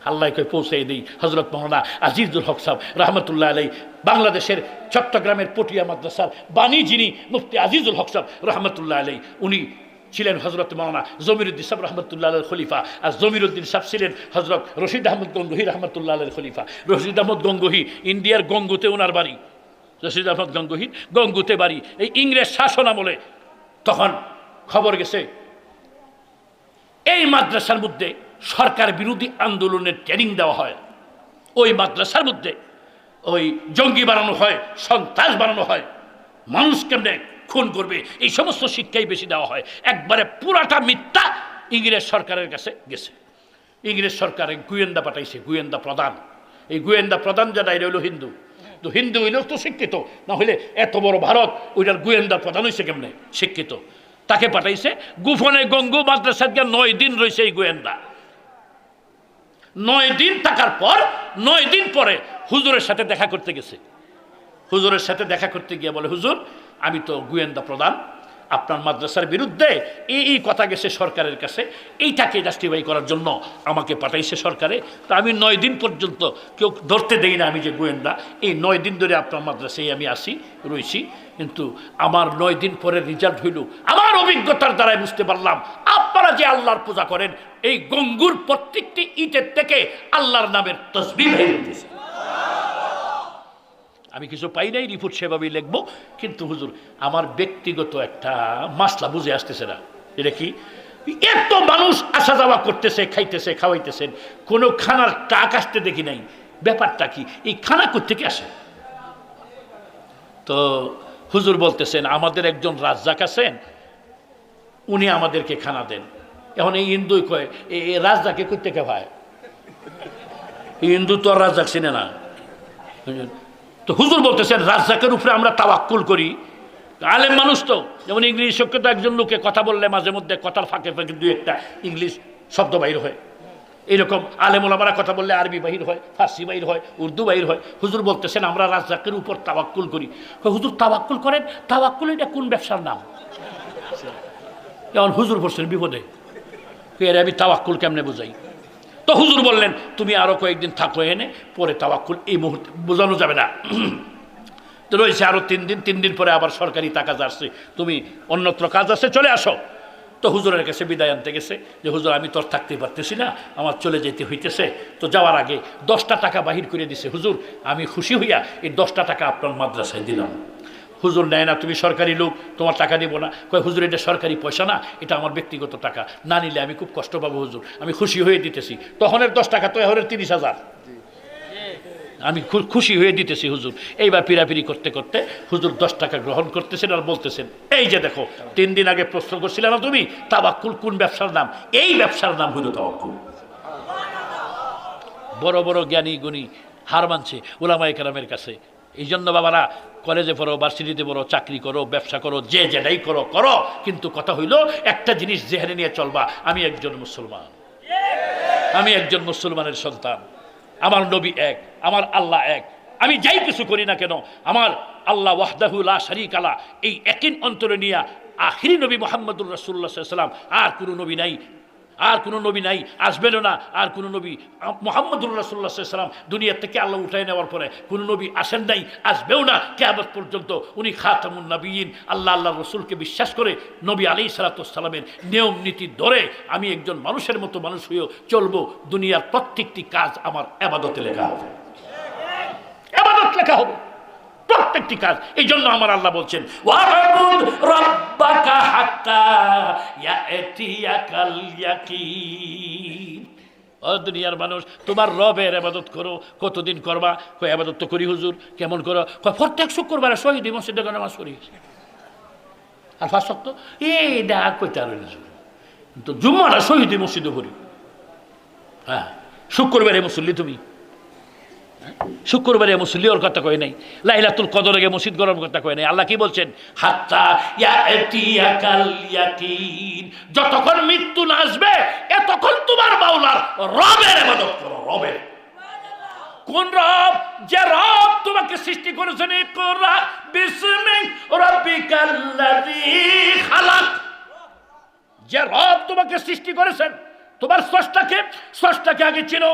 আল্লাহকে পৌঁছে দিই। হযরত মাওলানা আজিজুল হক সাহেব রহমতুল্লাহ আলাই, বাংলাদেশের চট্টগ্রামের পটিয়া মাদ্রাসার বাণী যিনি মুফতি আজিজুল হক সাহেব রহমতুল্লাহ আলাই, উনি ছিলেন হযরত মাওলানা জমিরুদ্দিন সাহেব রহমতুল্লাহ আলাইহির খলিফা। আর জমিরুদ্দিন সাহেব ছিলেন হযরত রশিদ আহমদ গঙ্গোহী রহমতুল্লাহ আলাইহির খলিফা। রশিদ আহমদ গঙ্গোহী ইন্ডিয়ার গঙ্গুতে ওনার বাড়ি, রশিদ আহমদ গঙ্গোহী গঙ্গুতে বাড়ি। এই ইংরেজ শাসন আমলে তখন খবর গেছে এই মাদ্রাসার মধ্যে সরকার বিরোধী আন্দোলনের ট্রেনিং দেওয়া হয়, ওই মাদ্রাসার মধ্যে ওই জঙ্গি বানানো হয়, সন্ত্রাস বানানো হয়, মানুষ কেমনে খুন করবে এই সমস্ত শিক্ষাই বেশি দেওয়া হয়। একবারে পুরাটা মিথ্যা ইংরেজ সরকারের কাছে গেছে। ইংরেজ সরকারে গোয়েন্দা পাঠাইছে, গোয়েন্দা প্রধান। এই গোয়েন্দা প্রধান যারা এটা হইল হিন্দু, তো হিন্দু হইলেও তো শিক্ষিত, না হইলে এত বড় ভারত ওইটার গোয়েন্দা প্রধান হয়েছে কেমনে শিক্ষিত। তাকে পাঠাইছে গোপনে গঙ্গু মাদ্রাসার 9 দিন রয়েছে এই গোয়েন্দা। 9 দিন থাকার পর 9 দিন পরে হুজুরের সাথে দেখা করতে গেছে। হুজুরের সাথে দেখা করতে গিয়ে বলে, হুজুর আমি তো গোয়েন্দা প্রধান, আপনার মাদ্রাসার বিরুদ্ধে এই কথা গেছে সরকারের কাছে, এইটাকে জাস্টিফাই করার জন্য আমাকে পাঠাইছে সরকারে। তা আমি 9 দিন পর্যন্ত কেউ ধরতে দেই না আমি যে গোয়েন্দা। এই 9 দিন ধরে আপনার মাদ্রাসায় আমি রয়েছি, কিন্তু আমার 9 দিন পরে রেজাল্ট হইল, আমার অভিজ্ঞতার দ্বারাই বুঝতে পারলাম আপনারা যে আল্লাহর পূজা করেন এই গঙ্গুর প্রত্যেকটি ইটের থেকে আল্লাহর নামের তসবিহ বের হইতেছে। আমি কিছু পাই নাই, রিপোর্ট সেভাবেই লিখবো, কিন্তু হুজুর আমার ব্যক্তিগত একটা মাসলা বুঝে আসতেছে না। এটা কি, এত মানুষ আসা যাওয়া করতেছে, খাইতেছে, খাওয়াইতেছেন, কোনো খানার টাক আসতে দেখি নাই, ব্যাপারটা কি, এই খানা কোত্থেকে আসে? তো হুজুর বলতেছেন আমাদের একজন রাজ্জাক আছেন, উনি আমাদেরকে খানা দেন। এখন এই হিন্দুই কয় এই রাজ্জাকে কোত্থেকে ভাই, হিন্দু তো আর রাজ্জাক চিনে না। তো হুজুর বলতেছেন রাজ্জাকের উপরে আমরা তাওয়াক্কুল করি। আলেম মানুষ তো, যেমন ইংলিশ শিক্ষিত একজন লোকে কথা বললে মাঝে মধ্যে কথার ফাঁকে ফাঁকে 2-1টা ইংলিশ শব্দ বাইর হয়, এরকম আলেম ওলামারা কথা বললে আরবি বাহির হয়, ফার্সি বাহির হয়, উর্দু বাহির হয়। হুজুর বলতেছেন আমরা রাজ্জাকের উপর তাওয়াক্কুল করি। হুজুর তাওয়াক্কুল করেন, তাওয়াক্কুল এটা কোন ব্যবসার নাম? যেমন হুজুর পড়ছেন বিপদে, এর আমি তাওয়াক্কুল কেমনে বোঝাই? তো হুজুর বললেন তুমি আরো কয়েকদিন থাকো এনে, পরে তাওয়াক্কুল এই মুহূর্তে বোঝানো যাবে না। তো রয়েছে আরো 3 দিন, 3 দিন পরে আবার সরকারি কাজ আসছে, তুমি অন্যত্র কাজ আছে চলে আসো। তো হুজুরের কাছে বিদায় আনতে গেছে যে হুজুর আমি তো আর থাকতে পারতেছি না, আমার চলে যেতে হইতেছে। তো যাওয়ার আগে 10টা টাকা বাহির করে দিছে। হুজুর আমি খুশি হইয়া এই 10টা টাকা আপনার মাদ্রাসায় দিলাম। হুজুর নেয় না, তুমি সরকারি লোক, তোমার টাকা দিব না। কয় হুজুর এটা সরকারি পয়সা না, এটা আমার ব্যক্তিগত টাকা, না নিলে আমি খুব কষ্ট পাবো হুজুর, আমি খুশি হয়ে দিতেছি। তখনের 10 টাকা তো এখনের 30,000, আমি খুশি হয়ে দিতেছি হুজুর। এইবার পিরাপিরি করতে করতে হুজুর 10 টাকা গ্রহণ করতেছেন আর বলতেছেন এই যে দেখো 3 দিন আগে প্রশ্ন করছিলে না তুমি তাওয়াক্কুল কোন ব্যবসার নাম, এই ব্যবসার নাম হলো তাওয়াক্কুল। বড় বড় জ্ঞানী গুণী হার মানছে উলামায়ে কেরামের কাছে। এই জন্য বাবারা কলেজে পড়ো, ভার্সিটিতে পড়ো, চাকরি করো, ব্যবসা করো, যে যেটাই করো করো, কিন্তু কথা হইল একটা জিনিস জেহেনে নিয়ে চলবা, আমি একজন মুসলমান, আমি একজন মুসলমানের সন্তান, আমার নবী এক, আমার আল্লাহ এক। আমি যাই কিছু করি না কেন আমার আল্লাহ ওয়াহদাহু লা শারীকা লা, এই একই অন্তরে নিয়ে আখিরি নবী মুহাম্মদুর রাসূলুল্লাহ সাল্লাল্লাহু আলাইহি ওয়াসাল্লাম, আর কোনো নবী নাই, আর কোনো নবী নাই, আসবেনও না। আর কোনো নবী মুহাম্মদুর রাসূলুল্লাহ সাল্লাল্লাহু আলাইহি ওয়াসাল্লাম দুনিয়া থেকে আল্লাহ উঠাই নেওয়ার পরে কোনো নবী আসেন নাই, আসবেও না কিয়ামত পর্যন্ত। উনি খাতামুন নবিয়্যিন, আল্লাহ রসুলকে বিশ্বাস করে নবী আলাইহিস সালাতু ওয়াস সালামের নিয়ম নীতি ধরে আমি একজন মানুষের মতো মানুষ হয়েও চলবো। দুনিয়ার প্রত্যেকটি কাজ আমার ইবাদতে লেখা হবে, ইবাদত লেখা হবে প্রত্যেকটি কাজ। এই জন্য আমার আল্লাহ বলছেন ওয়াবুদ রাব্বাকা হাত্তা ইয়াতিয়াকাল ইয়াকিন। ও দুনিয়ার মানুষ তোমার রবের ইবাদত করো। কতদিন করবা? কয় ইবাদত তো করি হুজুর। কেমন করো? কয় প্রত্যেক শুক্রবারে শহীদ মসজিদে নামাজ পড়ি। আর 5 ওয়াক্ত এইটা কইতে রইল, কিন্তু জুম্মাটা শহীদ মসজিদে পড়ি। হ্যাঁ শুক্রবারে মুসল্লি, তুমি শুক্রবারে মুসল্লি ওর কথা কয় নাই, লাইলাতুল কদরে গিয়ে মসজিদ গরম কথা কয় নাই। আল্লাহ কি বলছেন? হাত্তা ইয়াতিয়াকাল ইয়াকিন, যতক্ষণ মৃত্যু না আসবে এতক্ষণ তোমার মাওলার রবের ইবাদত করো। রবের কোন রব? যে রব তোমাকে সৃষ্টি করেছেন। ইকরা বিসমি রাব্বিকাল্লাযী খালাক, যে রব তোমাকে সৃষ্টি করেছেন, তোমার স্রষ্টাকে আগে চিনো।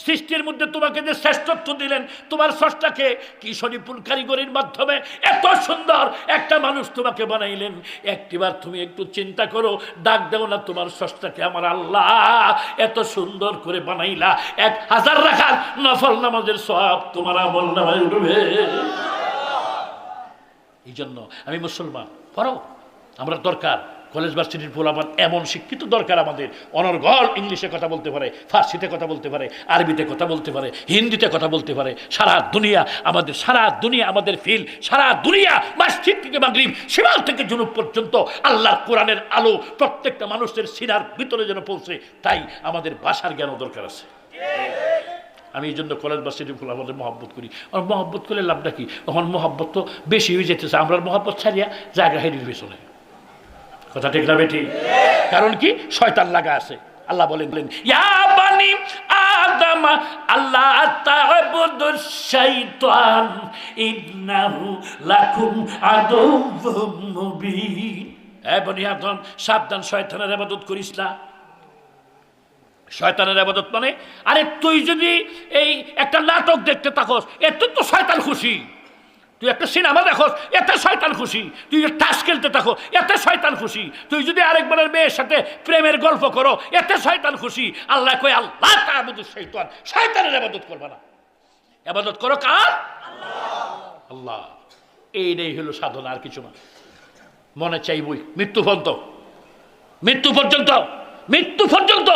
সৃষ্টির মধ্যে তোমাকে যে শ্রেষ্ঠত্ব দিলেন, তোমার স্রষ্টাকে কি সুনিপুণ কারিগরির মাধ্যমে এত সুন্দর একটা মানুষ তোমাকে বানাইলেন। একটিবার তুমি একটু চিন্তা করো, ডাক দেও না তোমার স্রষ্টাকে, আমার আল্লাহ এত সুন্দর করে বানাইলা, 1000 রাকাত নফল নামাজের সওয়াব তোমার আমল নামায় উঠবে। এই জন্য আমি মুসলমান, পড়ো। আমরা দরকার কলেজ ভার্সিটির পোলাপান এমন শিক্ষিত দরকার আমাদের, অনর্গল ইংলিশে কথা বলতে পারে, ফার্সিতে কথা বলতে পারে, আরবিতে কথা বলতে পারে, হিন্দিতে কথা বলতে পারে। সারা দুনিয়া আমাদের ফিল, সারা দুনিয়া মসজিদ থেকে মাগরিব, শিমাল থেকে জুনুব পর্যন্ত আল্লাহর কোরআনের আলো প্রত্যেকটা মানুষের সিনার ভিতরে যেন পৌঁছে, তাই আমাদের ভাষার জ্ঞানও দরকার আছে। আমি এই জন্য কলেজ ভার্সিটির ফুল আমাদের মহব্বত করি। আর মহব্বত করলে লাভটা কি? তখন মহব্বত তো বেশি হয়ে যেতেছে, আমরা মহব্বত ছাড়িয়া জায়গা হেরির পেছনে। কথা ঠিক না বেটি? কারণ কি? শয়তান লাগা আছে। আল্লাহ বলেন ইয়া বানি আদম আল্লাহ তা'বুদুশ শাইতান ইন্নাহু লাকুম আদুউম মুবিন। হে বনি আদম, সাবধান, শয়তানের ইবাদত করিস না। শয়তানের ইবাদত মানে, আরে তুই যদি এই একটা নাটক দেখতে থাকস, এতে তো শয়তান খুশি। তুই একটা সিনেমা দেখো, এতে শয়তান খুশি। তুই তাস খেলতে থাকো, এতে শয়তান খুশি। তুই যদি আরেকবারের মেয়ের সাথে প্রেমের গল্প করো, এতে শয়তান খুশি। আল্লাহ কয় আল্লাহ তা'বুদুশ শাইতান, শয়তানের ইবাদত করবে না। ইবাদত করো কার? আল্লাহ। এইটাই হলো সাধনা, আর কিছু না। মনে চাইবই মৃত্যু পর্যন্ত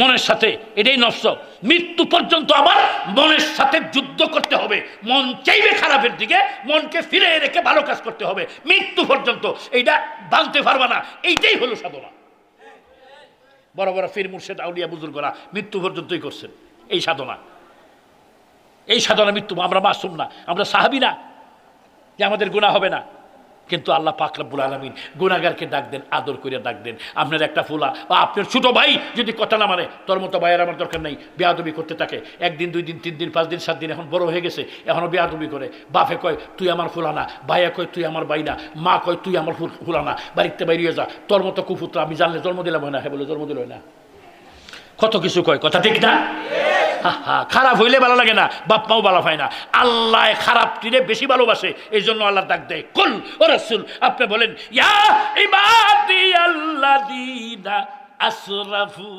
মনের সাথে, এটাই নফস, মৃত্যু পর্যন্ত আমার মনের সাথে যুদ্ধ করতে হবে। মন চাইবে খারাপের দিকে, মনকে ফিরে রেখে ভালো কাজ করতে হবে মৃত্যু পর্যন্ত। এইটা ভাঙতে পারবা না। এইটাই হলো সাধনা। বড় বড় পীর মুর্শিদ আউলিয়া বুজুর্গরা মৃত্যু পর্যন্তই করছেন এই সাধনা। মৃত্যু। আমরা মাসুম না, আমরা সাহাবী না যে আমাদের গুনাহ হবে না। কিন্তু আল্লাহ পাক রব্বুল আলামিন গুনাহগারকে ডাক দেন, আদর করে ডাক দেন। আপনার একটা ফুলা বা আপনার ছোট ভাই যদি কথা না মানে, তোর মতো ভাইয়ের আমার দরকার নেই, বেয়াদবি করতে থাকে, 1 দিন 2 দিন 3 দিন 5 দিন 7 দিন, এখন বড় হয়ে গেছে, এখনও বেয়াদবি করে। বাপে কয় তুই আমার ফুলা না, ভাইয়া কয় তুই আমার ভাই না, মা কয় তুই আমার ফুলা না, বাড়িতে বাইরিয়ে যা, তোর মতো কুপুত্র আমি জানলে জন্ম দিলাম হয় না। হ্যাঁ বলে জন্ম দিল না, কত কিছু কয়। কথা ঠিক না? খারাপ হইলে ভালো লাগে না, বাপ মাও ভালো হয় না। আল্লাহ খারাপটিরে বেশি ভালোবাসে, এই জন্য আল্লাহ ডাক দেয় কুল ও রাসূল, আপনি বলেন ইয়া ইবাদিয়াল্লাযীনা আসরাফু।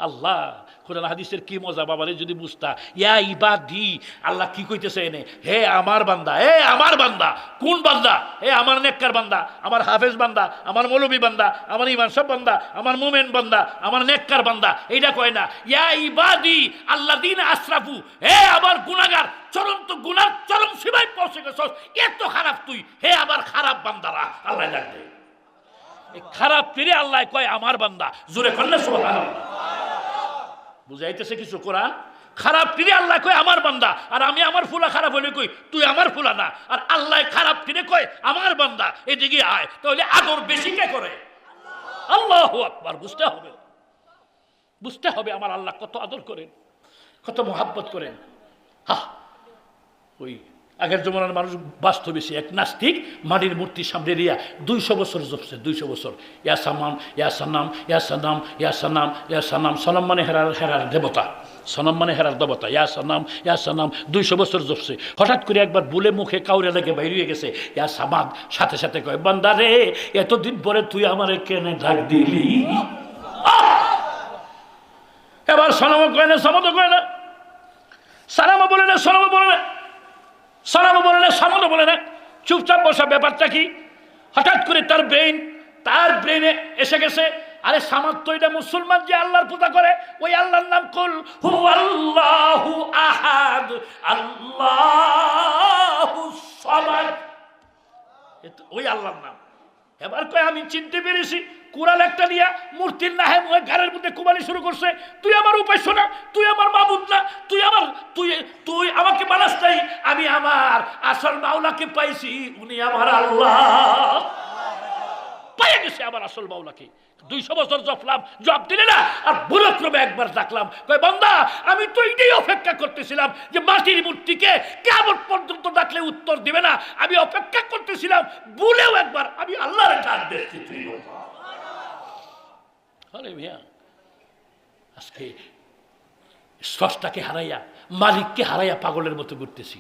আল্লাহ কোরআন হাদিসের কি মজা বাবারে যদি বুঝতা। ইয়া ইবাদি, আল্লাহ কি কইতেছে এনে? হে আমার বান্দা, হে আমার বান্দা। কোন বান্দা? হে আমার নেককার বান্দা, আমার হাফেজ বান্দা, আমার মৌলবী বান্দা, আমার ইমান সব বান্দা, আমার মুমিন বান্দা, আমার নেককার বান্দা। এইটা কয় না ইয়া ইবাদি আল্লাযীনা আসরাফু, হে আমার গুনাহগার, চরন্ত গুনার চরম সীমায় পৌঁছে গেছস, এত খারাপ তুই, হে আমার খারাপ বান্দারা। আল্লাহ ডাকে এই খারাপ ফিরে আল্লাহ কয় আমার বান্দা। জোরে কন্যা সুবহানাল্লাহ। বুঝাইতেছে কিছু কোরআন? খারাপ ফিরে আল্লাহ কয় আমার বান্দা, আর আমি আমার ফুলা খারাপ হইলে কই তুই আমার ফুলা না। আর আল্লাহ খারাপ ফিরে কয় আমার বান্দা, এদিকে আয়। তাহলে আদর বেশি কে করে? আল্লাহু আকবার। বুঝতে হবে আমার আল্লাহ কত আদর করেন, কত মহাব্বত করেন। ওই আগের জমানার মানুষ বাস্তবে সে এক নাস্তিক মাটির মূর্তির সামনে রিয়া 200 বছর জপছে, 200 বছর। ইয়া সামান ইয়া সানাম ইয়া সানাম ইয়া সানাম ইয়া সানাম। সনাম মানে হেরার দেবতা, সনাম মানে হেরার দেবতা। ইয়া সানাম 200 বছর জপছে। হঠাৎ করে একবার বুলে মুখে কাউরে লেগে বাইরে গেছে ইয়া সামাদ, সাথে সাথে কয় বান্দা রে, এতদিন পরে তুই আমারে কেনে ডাক দিলি? এবার সনামও কয় না, সামাদও কয় না, সানামও বলে না, সনামও বলে না, সালামও বলে না, সামদও বলে না, চুপচাপ বসা। ব্যাপারটা কি? হঠাৎ করে তার ব্রেইনে এসে গেছে, আরে সামাদ তো এটা মুসলমান যে আল্লাহর পূজা করে, ওই আল্লাহর নাম কুল হুয়াল্লাহু আহাদ আল্লাহুস সামাদ, ওই আল্লাহর নাম। এবার কয় আমি চিনতে পেরেছি, কোরআন একটা দিয়া মূর্তির নাহে মুহে ঘরের মধ্যে কুমারি শুরু করছে। তুই আমার উপাস্য না, তুই আমার মাবুদ না, তুই আমাকে বানাস নাই, আমি আমার আসল মাওলাকে পাইছি, উনি আমার আল্লাহ। পাইয়া গেছে আমার আসল মাওলাকে। 200 বছর জপ দিলে না, আর ভুলক্রমে একবার ডাকলাম, কয় বান্দা আমি তো এটাই অপেক্ষা করতেছিলাম যে মাটির মূর্তিকে কিয়ামত পর্যন্ত ডাকলে উত্তর দিবে না, আমি অপেক্ষা করতেছিলাম, ভুলেও একবার আমি আল্লাহর ডাক দিয়েছি। আরে মিয়া, আজকে স্রষ্টাকে হারাইয়া, মালিককে হারাইয়া পাগলের মতো ঘুরতেছি,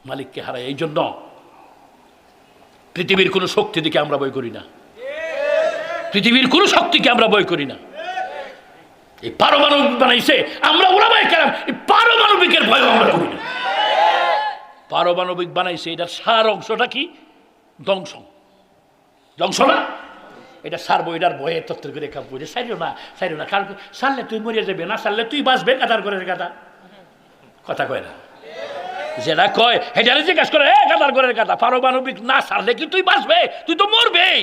মালিককে হারাইয়া। এই জন্য পৃথিবীর কোনো শক্তি দিকে আমরা ভয় করি না, পৃথিবীর কোনো শক্তিকে আমরা ভয় করি না। এই পারমাণবিক বানাইছে, আমরা ওলামায়ে কেরাম এই পারমাণবিকের ভয় আমরা করি না। পারমাণবিক বানাইছে, এটার সার অংশটা কি? ধ্বংস, ধ্বংস না? এটা সারবো, এটার ভয়ে তত্ত্ব করে খাবো, যে সারিও না, সারিও না, কারণ সারলে তুই মরিয়া যাবে, না সারলে তুই বাঁচবে, কাতার করে গাদা কথা কয় না, যেটা কয় হেটারে জিজ্ঞাসা করে, কাতার করে গাদা, পারমাণবিক না সারলে কি তুই বাঁচবে? তুই তো মরবেই,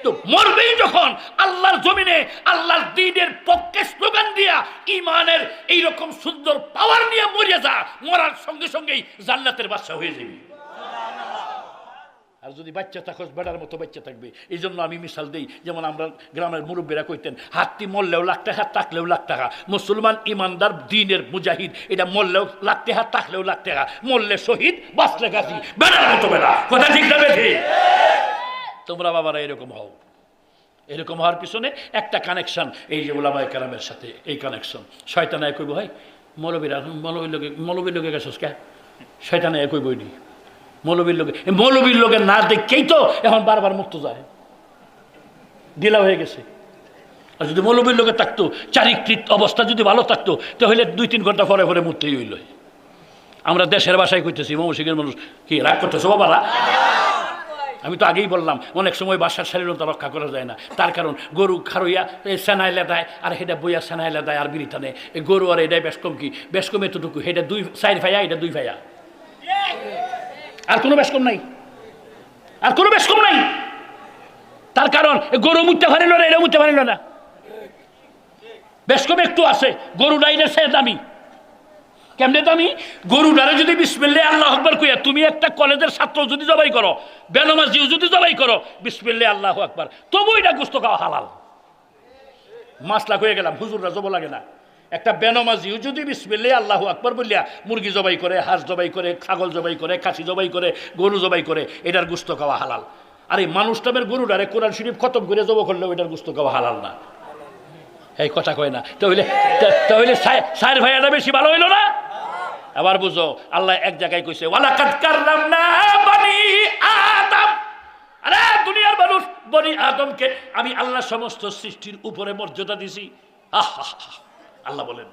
তো মরবেই যখন আল্লাহর জমিনে আল্লাহর দ্বীনের পক্ষে স্লোগান দিয়া ঈমানের এইরকম সুন্দর পাওয়ার নিয়ে মরিয়া যা, মরার সঙ্গে সঙ্গেই জান্নাতের বাদশা হয়ে যাবে। আর যদি বাচ্চা থাকস বেড়ার মতো বাচ্চা থাকবে। এই জন্য আমি মিশাল দিই, যেমন আমরা গ্রামের মুরব্বীরা কইতেন, হাতটি মরলেও লাখ টাকা, থাকলেও লাখ টাকা। মুসলমান ইমানদার দ্বীনের মুজাহিদ, এটা মরলেও লাখ টাকা, থাকলেও লাখ টাকা, মরলে শহীদ, বাঁচলে গাজী, বেড়ার মতো বেড়া। কথা ঠিক না বেঠি? তোমরা বাবারা এরকম হও। এরকম হওয়ার পিছনে একটা কানেকশন, এই যে উলামায়ে কেরামের সাথে এই কানেকশন। শয়তান কইব, হয় মৌলবীর লোকে গেছস কে? শয়তান কইবই নি মৌলবীর লোকে না দেখেই তো এখন বারবার মুক্ত যায়, ঢিলা হয়ে গেছে। আর যদি মৌলবীর লোকে থাকতো, চারিত্রিক অবস্থা যদি ভালো থাকতো, তাহলে 2-3 ঘন্টা পরে পরে মুক্তই হইল। আমরা দেশের ভাষায় কইতেছি, মৌসিকের মানুষ কি রাগ করতেছো বাবারা? আমি তো আগেই বললাম, অনেক সময় বাসার স্বাধীনতা রক্ষা করা যায় না। তার কারণ গরু খারইয়া সেনাইলে দেয়, আর হেটা বইয়া সেনাইলে দেয়, আর বিড়ি টানে। গরু আর এটাই বেশকম কি? বেশকম এতটুকু, হেটা 4 ভাইয়া, এটা 2 ভাইয়া, আর কোনো বেশকম নাই, আর কোনো বেশকম নাই। তার কারণ গরু মুততে পারিল না, এটা মুততে পারিল না, বেশকম একটু আছে। গরুটা এটা সে দামি, কেমনে দামি? গরুটারে যদি বিসমিল্লাহ আল্লাহু আকবার কইয়া তুমি একটা কলেজের ছাত্র যদি জবাই করো, বেনামাজিও যদি জবাই করো, বিসমিল্লাহ আল্লাহু আকবার, তবু এটা গোশত খাওয়া হালাল। মাসলা কয়ে গেলাম, হুজুররা জব লাগে না। একটা বেনামাজিও যদি বিসমিল্লাহ আল্লাহু আকবার বলিয়া মুরগি জবাই করে, হাঁস জবাই করে, ছাগল জবাই করে, খাসি জবাই করে, গরু জবাই করে, এটার গোশত খাওয়া হালাল। আর এই মানুষ নামের গরুটারে কোরআন শরীফ খতম করে জব করলেও এটার গোশত খাওয়া হালাল না। এই কথা কয় না। তাহলে 4 ভাইয়াটা বেশি ভালো হইল না? আবার বুঝো, আল্লাহ এক জায়গায় কইছে, ওয়ালাকাদ কাররামনা বনি আদম। আরে দুনিয়ার মানুষ, বনি আদমকে আমি আল্লাহ সমস্ত সৃষ্টির উপরে মর্যাদা দিছি। আল্লাহ বলেন।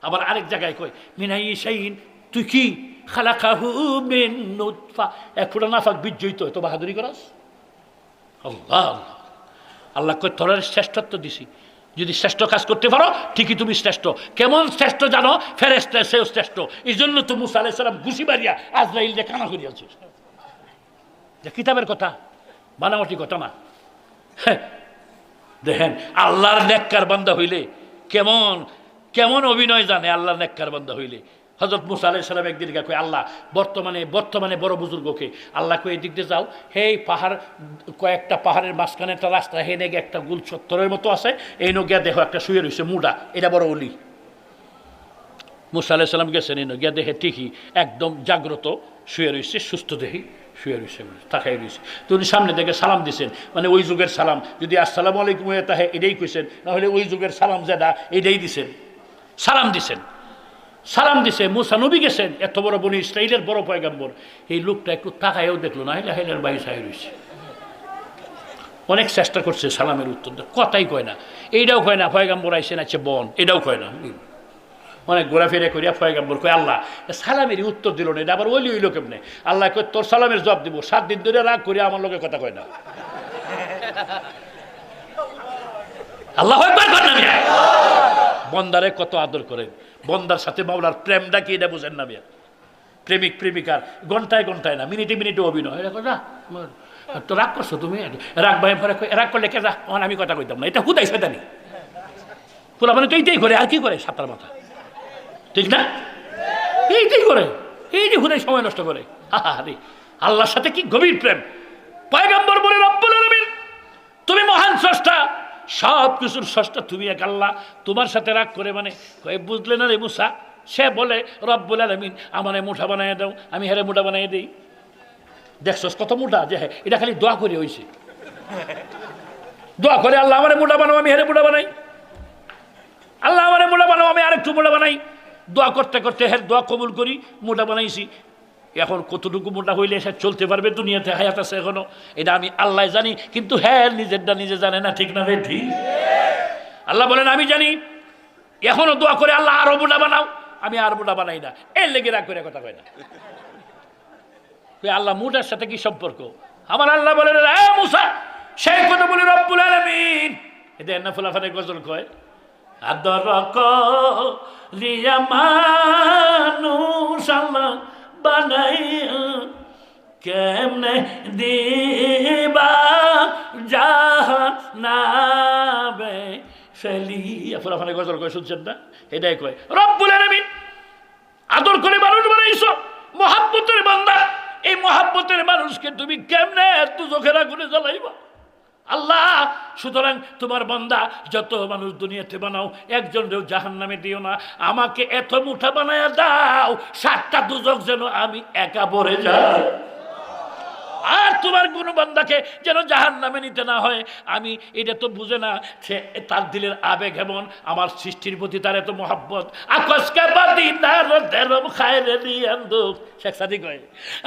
আবার আরেক জায়গায় কই, মিনাই শাইইন, তুই কি খালাকাহু মিন নুতফা, এক ফোঁটা নাফাক বীর্যই তো বাহাদুরি করাস। আল্লাহ আল্লাহ কই, তোর শ্রেষ্ঠত্ব দিছি, যদি শ্রেষ্ঠ কাজ করতে পারো ঠিকই তুমি শ্রেষ্ঠ। কেমন শ্রেষ্ঠ জানো? ফেরেশতা সেও শ্রেষ্ঠ। এই জন্য তো মুসা আলাইহিস সালাম ঘুষি মারিয়া আজরাইল যে কানা করিয়াছে। যে কিতাবের কথা, বানাওয়াটি কথা না। দেখেন আল্লাহর নেককার বান্দা হইলে কেমন কেমন অভিনয় জানে। আল্লাহর নেককার বান্দা হইলে হযরত মুসা আলাইহিস সালাম একদিন কই, আল্লাহ বর্তমানে বড় বুজুর্গকে আল্লাহ কই, এদিক দিয়ে যাও, হেই পাহাড়, কয়েকটা পাহাড়ের মাঝখানে একটা রাস্তা, হে নেগে একটা গুল চত্বরের মতো আছে, এই নো গিয়া দেখো একটা শুয়ে রয়েছে মুডা, এটা বড় অলি। মুসা আলাইহিস সালাম গেছেন, এই নো গিয়া দেখে ঠিকই একদম জাগ্রত শুয়ে রয়েছে, সুস্থ দেহি শুয়ে রয়েছে, তাকাই রয়েছে। তো উনি সামনে থেকে সালাম দিছেন, মানে ওই যুগের সালাম, যদি আসসালামু আলাইকুম হয়ে তাহে এটাই কইছেন, নাহলে ওই যুগের সালাম যেটা এটাই দিছেন, সালাম দিছে। মুসা নবী গেছেন, এত বড় বনি ইসরাইলের বড় পয়গাম্বর, এই লোকটা একটু তাকায়ও দেখলো না, হেলের বাইরে চাই রয়েছে। অনেক চেষ্টা করছে সালামের উত্তর, কথাই কয় না, এইটাও কয় না পয়গাম্বর আইসেন আছে বন, এটাও কয় না। অনেক ঘোরাফেরা করিয়া পয়গাম্বর কয়, আল্লাহ সালামেরই উত্তর দিল না, এটা আবার ওলি হইল কেমনে? আল্লাহ কয়, তোর সালামের জবাব দিব, 7 দিন ধরে রাগ করিয়া আমার লোকের কথা কয় না। আল্লাহ একবার কর না মিয়া। বন্দারে কত আদর করেন, বন্দার সাথে মাওলার প্রেমটা কি এটা বুঝেন না মিয়া? প্রেমিক প্রেমিকার ঘন্টায় ঘন্টায় না, মিনিটে মিনিটে অভিনয়। তো রাগ করছো তুমি, রাগ ভাই রাগ করলে কে রাগ, আমি কথা কইতাম না, এটা হুদাই শয়তানি। পোলা মানে তো এইটাই করে, আর কি করে? সাঁতার মাথা, ঠিক না? এইটাই করে, এই যে হুদাই সময় নষ্ট করে। আরে আল্লাহর সাথে কি গভীর প্রেম। পয়গম্বর বলে, রব্বুল আলামিন তুমি মহান স্রষ্টা, সব কিছুর স্রষ্টা তুমি এক আল্লাহ, তোমার সাথে রাগ করে মানে বুঝলে না রে মুসা? সে বলে, রব্বুল আলামিন আমারে মুঠা বানাই দাও, আমি হেরে মুঠা বানাই দিই। দেখছস কত মুঠা, যে এটা খালি দোয়া করে হইছে, দোয়া করে আল্লাহ আমারে মুঠা বানাও, আমি হেরে মুঠা বানাই। আল্লাহ আমারে মোটা বানাও, আমি আরেকটু মোটা বানাই। দোয়া করতে করতে হ্যাঁ দোয়া কবুল করি, মোটা বানাইছি। এখন কতটুকু মোটা হইলে সে চলতে পারবে দুনিয়াতে, হায়াত আছে এখনো, এটা আমি আল্লাহ জানি। কিন্তু হ্যাঁ নিজেরটা নিজে জানে না, ঠিক না রে? ঠিক। আল্লাহ বলেন আমি জানি। এখনো দোয়া করে আল্লাহ আরো মোটা বানাও, আমি আর মোটা বানাই না। এর লেগে রাগ করে কথা কয় না। আল্লাহ মোটার সাথে কি সম্পর্ক? আমার আল্লাহ বলেন মুসা, সেই কথা বলি রব্বুল আলামিন। এটা না ফুলাফানে গজল কয়, আদরক লিয়া মানুষ আল্লাহ বানাই কেমনে দিবা জাহান্নামে ফেলিয়া। ফুলাফানে গজল কয়, শুনছেন না? এটাই কয় রব্বুল আলামিন আদর করে মানুষ বানাইছো, মহাব্বতের বান্দা। এই মহাব্বতের মানুষকে তুমি কেমনে দুজখের আগুনে জ্বালাইবা? আল্লাহ সুতরাং তোমার বান্দা যত মানুষ দুনিয়াতে বানাও, একজনও জাহান্নামে দিও না। আমাকে এত মুঠা বানায়া দাও 7টা দুজখ যেন আমি একা ভরে যাই, আর তোমার কোনো বান্দাকে যেন জাহান্নামে নিতে না হয়। আমি এটা তো বুঝে না, সে তার দিলের আবেগ এমন, আমার সৃষ্টির প্রতি তার এত মহাব্বত। আকাশকে বাদি নার দেরম খায়রে নিয়ান্দুক, শেখ সাদি কয়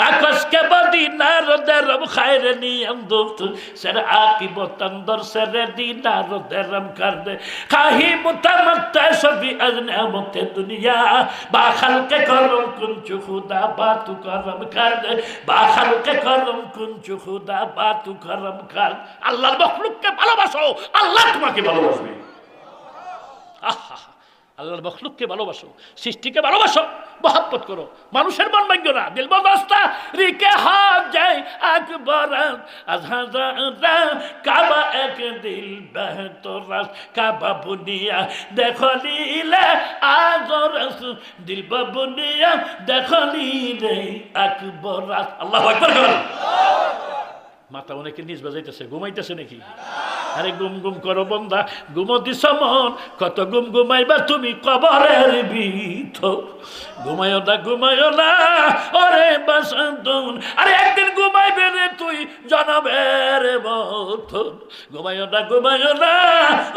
আকাশকে বাদি নার দেরম খায়রে নিয়ান্দুক সের আকিবত অন্দর সেরে দি নার দেরম কর দে কাহি মুতামাত্তা সবি আজনামতে দুনিয়া বা খালকে করম কুনচু খুদা বা তু করম কর দে বা খালকে করম কুনচু খুদা বা তু করম কর। আল্লাহর মখলুককে ভালোবাসো, আল্লাহ তোমাকে ভালোবাসবে। আহা, আল্লাহর মখলুককে ভালোবাসো, সৃষ্টিকে ভালোবাসো, মহব্বত করো। মানুষের মন ভাগ্য না, দিল বস্তা রিকে হাত যায় আকবর আজহারা কাবা এক দিল বেহতরাস কাবা বুনিয়া দেখলিলে আজরস দিল বুনিয়া দেখলিলে আকবর। আল্লাহু আকবার। মাথা অনেকে নিজ বাজাইতেছে, ঘুমাইতেছে নাকি? আরে গুম গুম করো বন্দা, ঘুমতি সমন কত গুম ঘুমাইবা তুমি কবরের ভিতর। ঘুমায়ো না ওরে বাসন্তন, আরে একদিন ঘুমাইবে রে তুই জনমের মতন। ঘুমায়ো না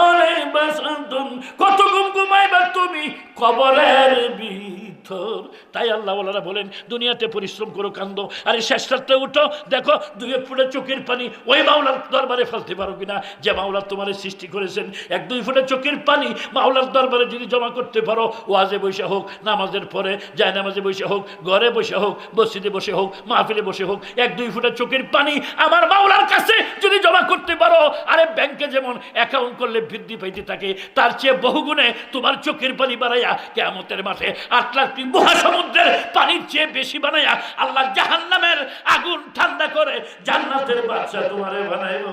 ওরে বাসন্তন, কত গুম ঘুমাইবা তুমি কবরের ভিতর। তাই আল্লাহ ওয়ালারা বলেন দুনিয়াতে পরিশ্রম করো, কান্দো, আরে শেষ রাত্রে উঠো, দেখো 2 ফুটে চোখের পানি ওই মাওলার দরবারে ফেলতে পারো কিনা, যে মাওলা তোমার সৃষ্টি করেছেন। 1-2 ফুটে চোখের পানি মাওলার দরবারে যদি জমা করতে পারো, ওয়াজে বসে হোক, নামাজের পরে যায় নামাজে বসে হোক, ঘরে বসে হোক, মসজিদে বসে হোক, মাহফিলে বসে হোক, 1-2 ফুটে চোখের পানি আমার মাওলার কাছে যদি জমা করতে পারো, আরে ব্যাংকে যেমন অ্যাকাউন্ট করলে বৃদ্ধি পাইতে থাকে, তার চেয়ে বহুগুণে তোমার চোখের পানি বাড়াইয়া কিয়ামতের মাঠে আটলান্টিক মহাসমুদ্রের পানির চেয়ে বেশি বানাইয়া আল্লাহ জাহান্নামের আগুন ঠান্ডা করে জান্নাতের বাদশা তোমারে বানাইব।